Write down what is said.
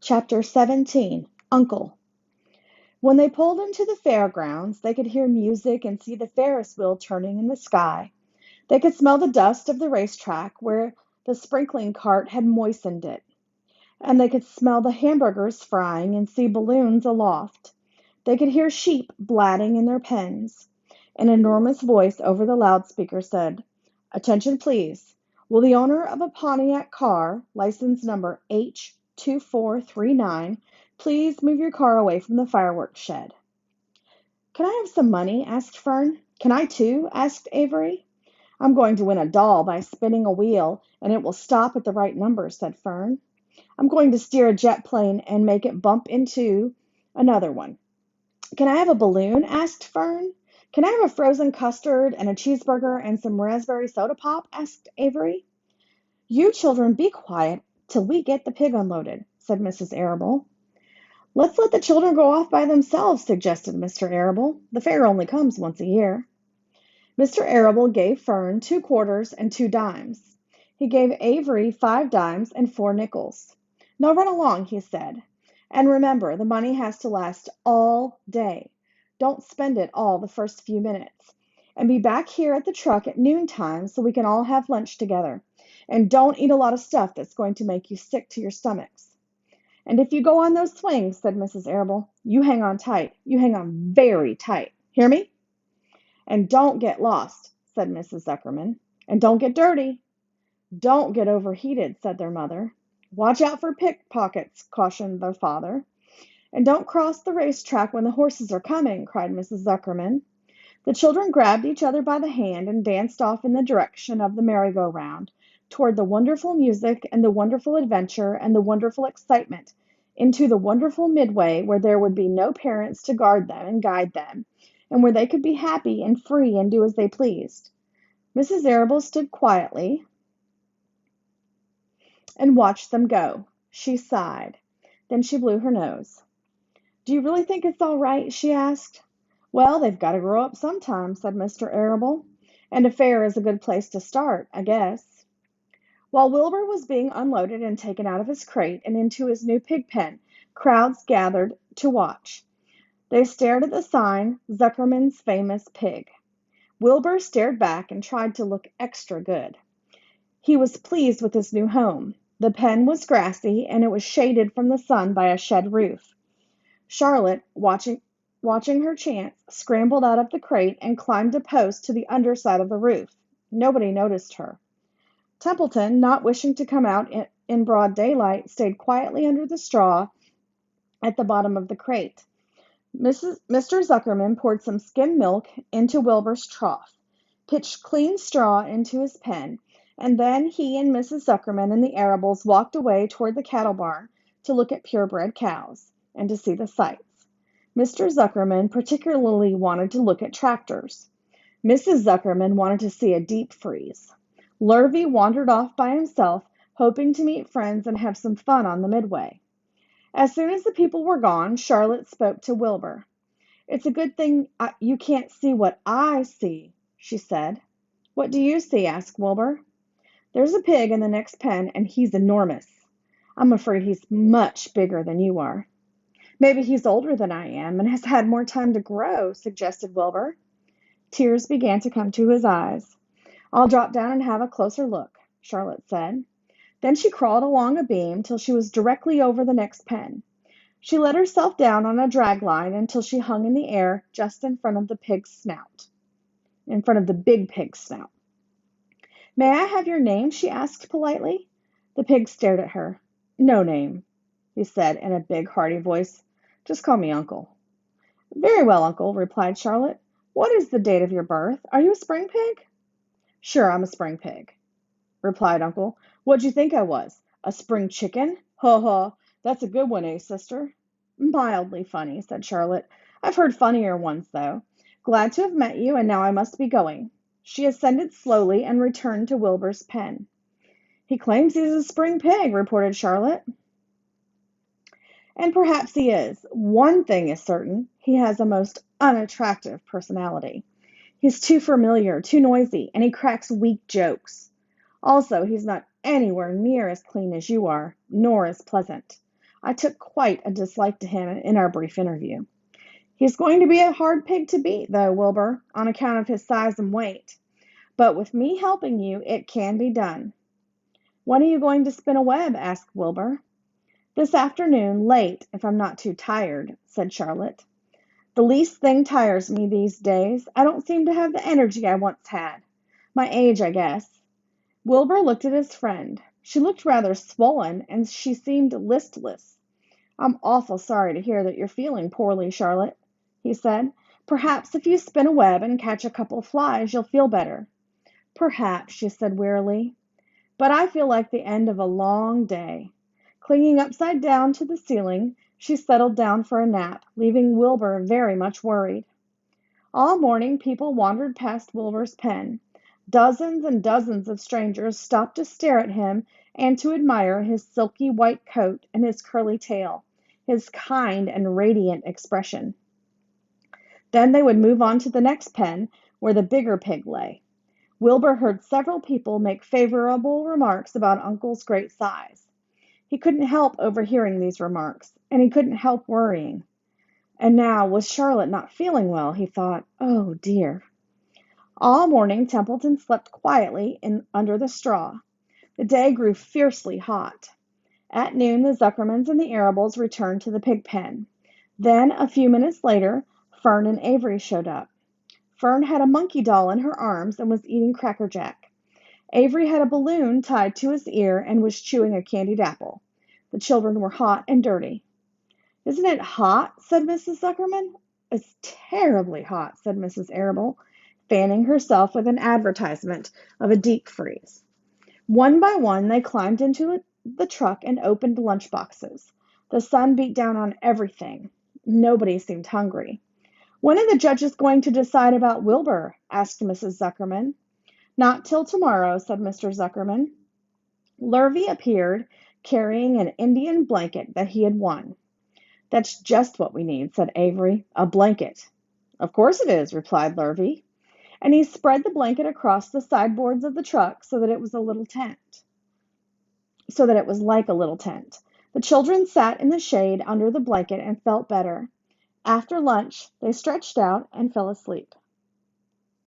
Chapter 17 Uncle When they pulled into the fairgrounds, they could hear music and see the Ferris wheel turning in the sky. They could smell the dust of the racetrack where the sprinkling cart had moistened it, and they could smell the hamburgers frying and see balloons aloft. They could hear sheep blatting in their pens. An enormous voice over the loudspeaker said, "Attention, please. Will the owner of a Pontiac car, license number H2439, please move your car away from the fireworks shed?" "Can I have some money?" asked Fern. "Can I too?" asked Avery. "I'm going to win a doll by spinning a wheel, and it will stop at the right number," said Fern. "I'm going to steer a jet plane and make it bump into another one." "Can I have a balloon?" asked Fern. "Can I have a frozen custard and a cheeseburger and some raspberry soda pop?" asked Avery. "You children be quiet till we get the pig unloaded," said Mrs. Arable. "Let's let the children go off by themselves," suggested Mr. Arable. "The fair only comes once a year." Mr. Arable gave Fern 2 quarters and 2 dimes. He gave Avery 5 dimes and 4 nickels. "Now run along," he said. "And remember, the money has to last all day. Don't spend it all the first few minutes. And be back here at the truck at noontime so we can all have lunch together. And don't eat a lot of stuff that's going to make you sick to your stomachs. And if you go on those swings," said Mrs. Arable, "you hang on tight. You hang on very tight. Hear me?" "And don't get lost," said Mrs. Zuckerman. "And don't get dirty." "Don't get overheated," said their mother. "Watch out for pickpockets," cautioned their father. "And don't cross the race track when the horses are coming," cried Mrs. Zuckerman. The children grabbed each other by the hand and danced off in the direction of the merry-go-round, toward the wonderful music and the wonderful adventure and the wonderful excitement, into the wonderful midway where there would be no parents to guard them and guide them, and where they could be happy and free and do as they pleased. Mrs. Arable stood quietly and watched them go. She sighed. Then she blew her nose. "Do you really think it's all right?" she asked. "Well, they've got to grow up sometime," said Mr. Arable. "And a fair is a good place to start, I guess." While Wilbur was being unloaded and taken out of his crate and into his new pig pen, crowds gathered to watch. They stared at the sign, "Zuckerman's Famous Pig." Wilbur stared back and tried to look extra good. He was pleased with his new home. The pen was grassy, and it was shaded from the sun by a shed roof. Charlotte, watching her chance, scrambled out of the crate and climbed a post to the underside of the roof. Nobody noticed her. Templeton, not wishing to come out in broad daylight, stayed quietly under the straw at the bottom of the crate. Mr. Zuckerman poured some skim milk into Wilbur's trough, pitched clean straw into his pen, and then he and Mrs. Zuckerman and the Arables walked away toward the cattle barn to look at purebred cows and to see the sights. Mr. Zuckerman particularly wanted to look at tractors. Mrs. Zuckerman wanted to see a deep freeze. Lurvy wandered off by himself, hoping to meet friends and have some fun on the midway. As soon as the people were gone, Charlotte spoke to Wilbur. "It's a good thing you can't see what I see," she said. "What do you see?" asked Wilbur. "There's a pig in the next pen, and he's enormous. I'm afraid he's much bigger than you are." "Maybe he's older than I am and has had more time to grow," suggested Wilbur. Tears began to come to his eyes. "I'll drop down and have a closer look," Charlotte said. Then she crawled along a beam till she was directly over the next pen. She let herself down on a drag line until she hung in the air just in front of the big pig's snout. "May I have your name?" she asked politely. The pig stared at her. "No name," he said in a big, hearty voice. "Just call me Uncle." "Very well, Uncle," replied Charlotte. "What is the date of your birth? Are you a spring pig?" "Sure, I'm a spring pig," replied Uncle. "What'd you think I was? A spring chicken? Ho ho, that's a good one, eh, sister?" "Mildly funny," said Charlotte. "I've heard funnier ones, though. Glad to have met you, and now I must be going." She ascended slowly and returned to Wilbur's pen. "He claims he's a spring pig," reported Charlotte. "And perhaps he is. One thing is certain, he has a most unattractive personality. He's too familiar, too noisy, and he cracks weak jokes. Also, he's not anywhere near as clean as you are, nor as pleasant. I took quite a dislike to him in our brief interview. He's going to be a hard pig to beat, though, Wilbur, on account of his size and weight. But with me helping you, it can be done. When are you going to spin a web? Asked Wilbur. This afternoon, late, if I'm not too tired, said Charlotte. The least thing tires me these days. I don't seem to have the energy I once had. My age, I guess. Wilbur looked at his friend. She looked rather swollen, and she seemed listless. I'm awful sorry to hear that you're feeling poorly, Charlotte, he said. Perhaps if you spin a web and catch a couple of flies, you'll feel better. Perhaps, she said wearily. But I feel like the end of a long day. Clinging upside down to the ceiling, she settled down for a nap, leaving Wilbur very much worried. All morning people wandered past Wilbur's pen. Dozens and dozens of strangers stopped to stare at him and to admire his silky white coat and his curly tail, his kind and radiant expression. Then they would move on to the next pen, where the bigger pig lay. Wilbur heard several people make favorable remarks about Uncle's great size. He couldn't help overhearing these remarks, and he couldn't help worrying. And now, with Charlotte not feeling well, he thought, oh dear. All morning Templeton slept quietly under the straw. The day grew fiercely hot. At noon the Zuckermans and the Arables returned to the pig pen. Then, a few minutes later, Fern and Avery showed up. Fern had a monkey doll in her arms and was eating Cracker Jack. Avery had a balloon tied to his ear and was chewing a candied apple. The children were hot and dirty. Isn't it hot? Said Mrs. Zuckerman. It's terribly hot, said Mrs. Arable, fanning herself with an advertisement of a deep freeze. One by one they climbed into the truck and opened lunch boxes. The sun beat down on everything. Nobody seemed hungry. When are the judges going to decide about Wilbur? Asked Mrs. Zuckerman. Not till tomorrow, said Mr. Zuckerman. Lurvy appeared, carrying an Indian blanket that he had won. That's just what we need, said Avery. A blanket. Of course it is, replied Lurvy. And he spread the blanket across the sideboards of the truck so that it was like a little tent. The children sat in the shade under the blanket and felt better. After lunch, they stretched out and fell asleep.